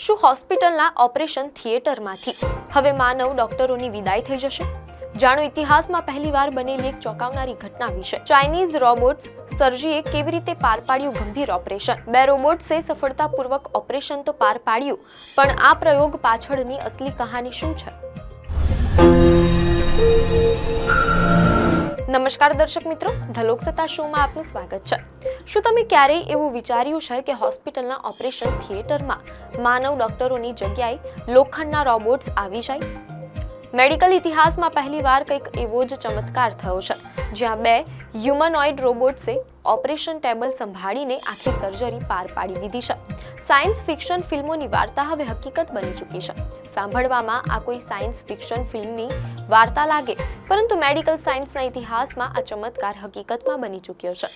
શું હોસ્પિટલના ઓપરેશન થિયેટરમાંથી હવે માનવ ડોક્ટરોની વિદાય થઈ જશે? જાણો ઇતિહાસમાં પહેલીવાર બનેલી એક ચોંકાવનારી ઘટના વિશે. ચાઇનીઝ રોબોટ્સ સર્જીએ કેવી રીતે પાર પાડ્યું ગંભીર ઓપરેશન. બે રોબોટ્સે સફળતાપૂર્વક ઓપરેશન તો પાર પાડ્યું, પણ આ પ્રયોગ પાછળની અસલી કહાની શું છે? નમસ્કાર દર્શક મિત્રો, ધ લોકસત્તા શોમાં આપનું સ્વાગત છે. શું તમે ક્યારેય એવું વિચાર્યું છે કે હોસ્પિટલના ઓપરેશન થિયેટરમાં માનવ ડોક્ટરોની જગ્યાએ લોખંડના રોબોટ્સ આવી જાય? મેડિકલ ઇતિહાસમાં પહેલીવાર કંઈક એવો જ ચમત્કાર થયો છે, જ્યાં બે હ્યુમનોઇડ રોબોટ્સે ઓપરેશન ટેબલ સંભાળીને આખી સર્જરી પાર પાડી દીધી છે. સાયન્સ ફિક્શન ફિલ્મોની વાર્તા હવે હકીકત બની ચૂકી છે. સાંભળવામાં આ કોઈ સાયન્સ ફિક્શન ફિલ્મની વાર્તા લાગે, પરંતુ મેડિકલ સાયન્સના ઇતિહાસમાં આ ચમત્કાર હકીકતમાં બની ચૂક્યો છે.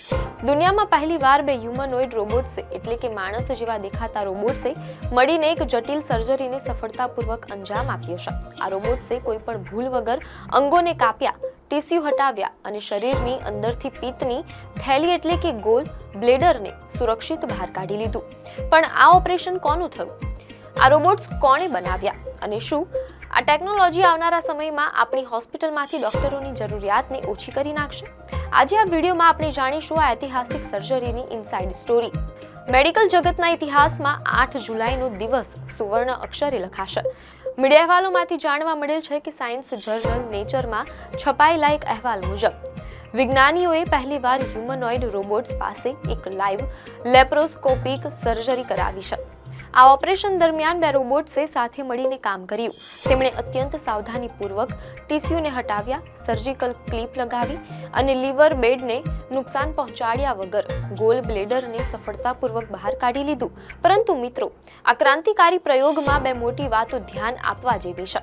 દુનિયામાં પહેલીવાર બે હ્યુમનોઇડ રોબોટ્સે એટલે કે માણસ જેવા દેખાતા રોબોટ્સે મળીને એક જટિલ સર્જરીને સફળતાપૂર્વક અંજામ આપ્યો છે. આ રોબોટ્સે કોઈ પણ ભૂલ વગર અંગોને કાપ્યા, ટીસ્યુ હટાવ્યા અને શરીરની અંદરથી પિત્તની થેલી એટલે કે ગોલ બ્લેડરને સુરક્ષિત બહાર કાઢી લીધું. પણ આ ઓપરેશન કોનું થયું? આ રોબોટ્સ કોણે બનાવ્યા? અને શું આ ટેકનોલોજી આવનારા સમયમાં આપણી હોસ્પિટલમાંથી ડોક્ટરોની જરૂરિયાતને ઓછી કરી નાખશે? આજે આ વિડીયોમાં આપણે જાણીશું આ ઐતિહાસિક સર્જરીની ઇનસાઇડ સ્ટોરી. મેડિકલ જગતના ઇતિહાસમાં 8 જુલાઈનો દિવસ સુવર્ણ અક્ષરે લખાશે. મીડિયા અહેવાલોમાંથી જાણવા મળેલ છે કે સાયન્સ જર્નલ નેચરમાં છપાયેલા એક અહેવાલ મુજબ વિજ્ઞાનીઓએ પહેલીવાર હ્યુમનોઇડ રોબોટ્સ પાસે એક લાઈવ લેપ્રોસ્કોપિક સર્જરી કરાવી છે. આ ઓપરેશન દરમિયાન બે રોબોટ્સે સાથે મળીને કામ કર્યું. તેમણે અત્યંત સાવધાનીપૂર્વક ટીસ્યુને હટાવ્યા, સર્જિકલ ક્લિપ લગાવી અને લીવર બેડને નુકસાન પહોંચાડ્યા વગર ગોલ બ્લેડરને સફળતાપૂર્વક બહાર કાઢી લીધું. પરંતુ મિત્રો, આ ક્રાંતિકારી પ્રયોગમાં બે મોટી વાતો ધ્યાન આપવા જેવી છે.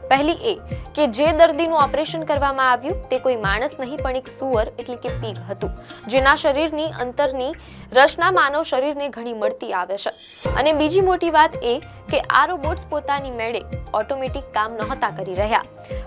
પહેલી એ કે જે દર્દીનું ઓપરેશન કરવામાં આવ્યું તે કોઈ માણસ નહીં પણ એક સુઅર એટલે કે પીગ હતું, જેના શરીરની અંતરની રચના માનવ શરીરને ઘણી મળતી આવે છે. અને બીજી મોટી વાત એ કે આ રોબોટ્સ પોતાની મેળે ઓટોમેટિક કામ નહોતા કરી રહ્યા,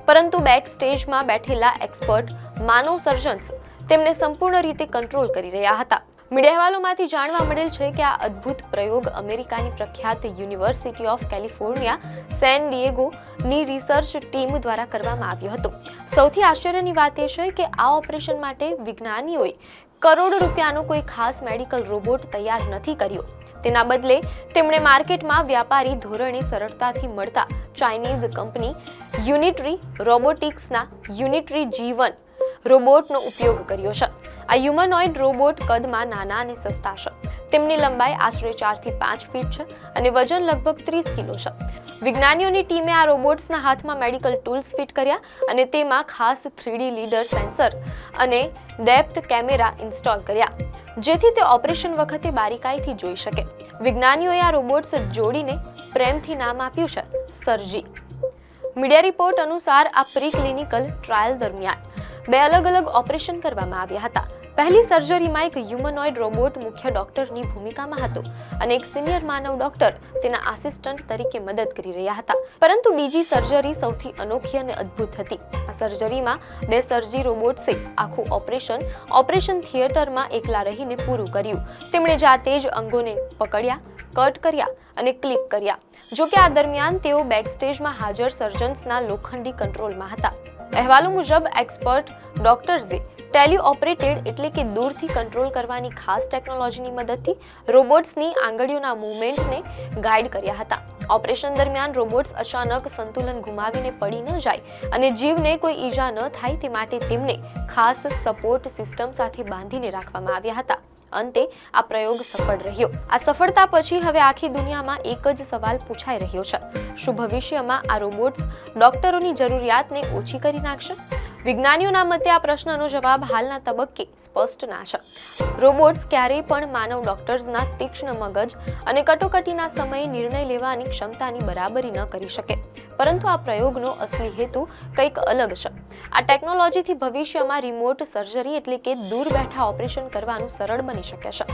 પરંતુ બેક સ્ટેજમાં બેઠેલા એક્સપર્ટ માનવ સર્જન્સ તેમને સંપૂર્ણ રીતે કંટ્રોલ કરી રહ્યા હતા. મીડિયા અહેવાલોમાંથી જાણવા મળેલ છે કે આ અદ્ભુત પ્રયોગ અમેરિકાની પ્રખ્યાત યુનિવર્સિટી ઓફ કેલિફોર્નિયા સેન ડિએગોની રિસર્ચ ટીમ દ્વારા કરવામાં આવ્યો હતો. સૌથી આશ્ચર્યની વાત એ છે કે આ ઓપરેશન માટે વિજ્ઞાનીઓએ કરોડો રૂપિયાનો કોઈ ખાસ મેડિકલ રોબોટ તૈયાર નથી કર્યો. તેના બદલે તેમણે માર્કેટમાં વ્યાપારી ધોરણે સરળતાથી મળતા ચાઇનીઝ કંપની યુનિટરી રોબોટિક્સના યુનિટરી G1 રોબોટનો ઉપયોગ કર્યો છે. આ હ્યુમનોઇડ રોબોટ કદમાં નાના અને સસ્તા છે. તેમની લંબાઈ આશરે 4 થી 5 ફીટ છે અને વજન લગભગ 30 કિલો છે. વિજ્ઞાનીઓની ટીમે આ રોબોટ્સના હાથમાં મેડિકલ ટૂલ્સ ફિટ કર્યા અને તેમાં ખાસ 3D લીડર સેન્સર અને ડેપ્થ કેમેરા ઇન્સ્ટોલ કર્યા, જેથી તે ઓપરેશન વખતે બારીકાઈથી જોઈ શકે. વિજ્ઞાનીઓએ આ રોબોટ્સ જોડીને પ્રેમથી નામ આપ્યું છે સર્જી. મીડિયા રિપોર્ટ અનુસાર આ પ્રી ક્લિનિકલ ટ્રાયલ દરમિયાન બે અલગ અલગ ઓપરેશન કરવામાં આવ્યા હતા. પહેલી સર્જરીમાં એક હ્યુમનોઇડ રોબોટ મુખ્ય ડોક્ટરની ભૂમિકામાં હતો અને એક સિનિયર માનવ ડોક્ટર તેના આસિસ્ટન્ટ તરીકે મદદ કરી રહ્યા હતા. પરંતુ બીજી સર્જરી સૌથી અનોખી અને અદ્ભુત હતી. આ સર્જરીમાં બે સર્જી રોબોટ્સે આખું ઓપરેશન થિયેટરમાં એકલા રહીને પૂરું કર્યું. તેમણે જાતે જ અંગોને પકડ્યા, કટ કર્યા અને ક્લિપ કર્યા. જો કે આ દરમિયાન તેઓ બેકસ્ટેજમાં હાજર સર્જન્સના લોખંડી કંટ્રોલમાં હતા. અહેવાલો મુજબ એક્સપર્ટ ડોક્ટર્સે ટેલિઓપરેટેડ એટલે કે દૂરથી કંટ્રોલ કરવાની ખાસ ટેકનોલોજીની મદદથી રોબોટ્સની આંગળીઓના મૂવમેન્ટને ગાઈડ કર્યા હતા. ઓપરેશન દરમિયાન રોબોટ્સ અચાનક સંતુલન ગુમાવીને પડી ન જાય અને જીવને કોઈ ઈજા ન થાય તે માટે તેમને ખાસ સપોર્ટ સિસ્ટમ સાથે બાંધીને રાખવામાં આવ્યા હતા. અંતે આ પ્રયોગ સફળ રહ્યો. આ સફળતા પછી હવે આખી દુનિયામાં એક જ સવાલ પૂછાઈ રહ્યો છે: શું ભવિષ્યમાં આ રોબોટ્સ ડોક્ટરોની જરૂરિયાતને ઓછી કરી નાખશે? વિજ્ઞાનીઓના મતે આ પ્રશ્નનો જવાબ હાલના તબક્કે સ્પષ્ટ ના છે. રોબોટ્સ ક્યારેય પણ માનવ ડોક્ટર્સના તીક્ષ્ણ મગજ અને કટોકટીના સમયે નિર્ણય લેવાની ક્ષમતાની બરાબરી ન કરી શકે. પરંતુ આ પ્રયોગનો અસલી હેતુ કંઈક અલગ છે. આ ટેકનોલોજીથી ભવિષ્યમાં રિમોટ સર્જરી એટલે કે દૂર બેઠા ઓપરેશન કરવાનું સરળ બની શકે છે.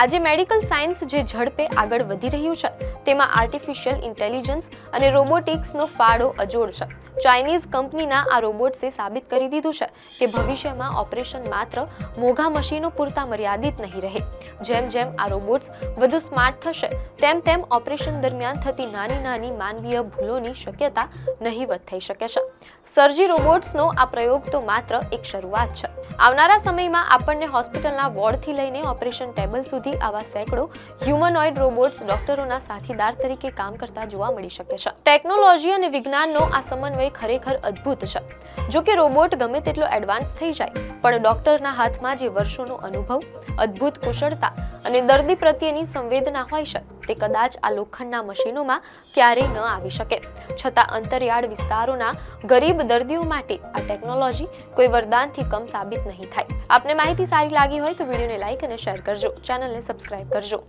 આજે મેડિકલ સાયન્સ જે ઝડપે આગળ વધી રહ્યું છે તેમાં આર્ટિફિશિયલ ઇન્ટેલિજન્સ અને રોબોટિક્સનો ફાળો અજોડ છે. ચાઇનીઝ કંપનીના આ રોબોટ્સે સાબિત કરી દીધું છે કે ભવિષ્યમાં ઓપરેશન માત્ર મોંઘા મશીનો પૂરતા મર્યાદિત નહીં રહે. જેમ જેમ આ રોબોટ્સ વધુ સ્માર્ટ થશે તેમ તેમ ઓપરેશન દરમિયાન થતી નાની માનવીય ભૂલોની શક્યતા નહીવત થઈ શકે છે. સર્જી રોબોટ્સનો આ પ્રયોગ તો માત્ર એક શરૂઆત છે. આવનારા સમયમાં આપણને હોસ્પિટલના વોર્ડથી લઈને ઓપરેશન ટેબલ સુધી આવા સેંકડો હ્યુમનોઇડ રોબોટ્સ ડોક્ટરોના સાથીદાર તરીકે કામ કરતા જોવા મળી શકે છે. ટેકનોલોજી અને વિજ્ઞાનનો આ સમન્વય ખરેખર અદ્ભુત છે. જો કે રોબોટ ગમે તેટલો એડવાન્સ થઈ જાય પણ ડોક્ટરના હાથમાં જે વર્ષોનો અનુભવ, અદ્ભુત કુશળતા અને દર્દી પ્રત્યેની સંવેદના હોય છે તે કદાચ આ લોખંડના મશીનોમાં ક્યારેય ન આવી શકે. છતાં અંતરિયાળ વિસ્તારોના ગરીબ દર્દીઓ માટે આ ટેકનોલોજી કોઈ વરદાનથી કમ સાબિત નહીં થાય. આપને માહિતી સારી લાગી હોય તો વિડીયોને લાઈક અને શેર કરજો. ચેનલને સબસ્ક્રાઇબ કરજો.